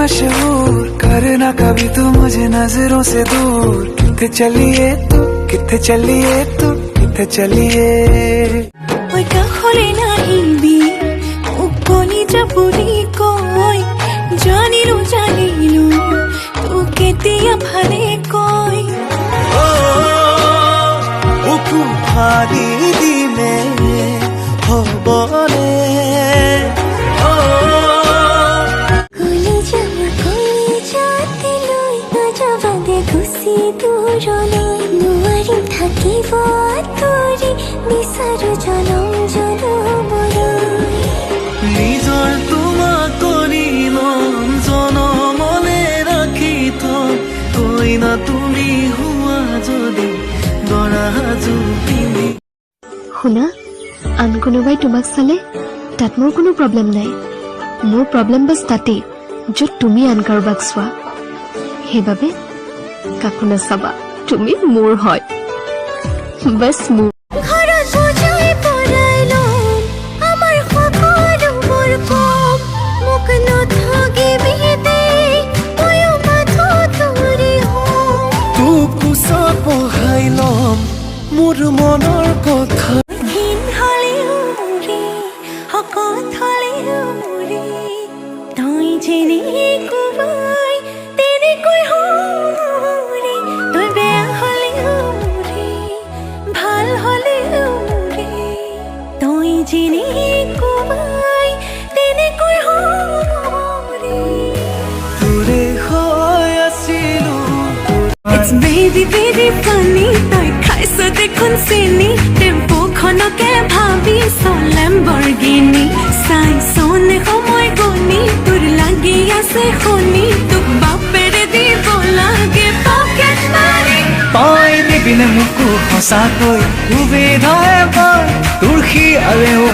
मशहूर, करना कभी तू मुझे नजरों से दूर। किथे चलिए तू, किथे चलिए तू, किथे चलिए। ওই কাহলে নাহিবি উপনি যাবুরি কই জানিলো তু কেতিয়া ভালে কই বুকু ফালি দিলে হবনে খুচি দূৰলৈ নোৱাৰিম থাকিব তৰি বিচাৰো জনম জনমলৈ নিজৰ তোমাক কৰি ল'ম জনমলে ৰাখি থম কৈ না তুমি হোৱা যদি দৰা জুপিনি। শুনা, আন কোনোবাই তোমাক চালে তাত মোৰ কোনো প্ৰব্লেম নাই। মোৰ প্ৰব্লেম বাছ তাতেই য'ত তুমি আন কাৰোবাক চোৱা। সেইবাবে কাকো নাচাবা, তুমি মোৰ হয়, বাছ মোৰ। ঘৰত বুজাই পৰাই ল'ম আমাৰ সকলোবোৰ কম মোক নথগিবি দেই ময়ো মাথো তোৰে হ'ম। তোক কোচত বহাই ল'ম মোৰ মনৰ কথা। ঘিণ হ'লেও মোৰে শকত হ'লেও মোৰে তই যেনেকৈ তেনেকৈ হ'মৰে তই বেয়া হ'লেও মোৰে ভাল হ'লেও মোৰে তই যেনেকৈ তেনেকৈ হ'মৰে। তোৰে হৈ আছিলো It's baby baby funny তই খাইছ দেখোন চেনি টেম্পোখনকে ভাবিছ লেম্বৰগিনি চাইছনে সময় গণি তোৰ লাগি আছে শুনি তোক বাপেৰে দিব লাগে পকেট মাৰি। পাই দিবিনে মোকো সঁচাকৈ সুবিধাই পাই তোৰ সি আৰু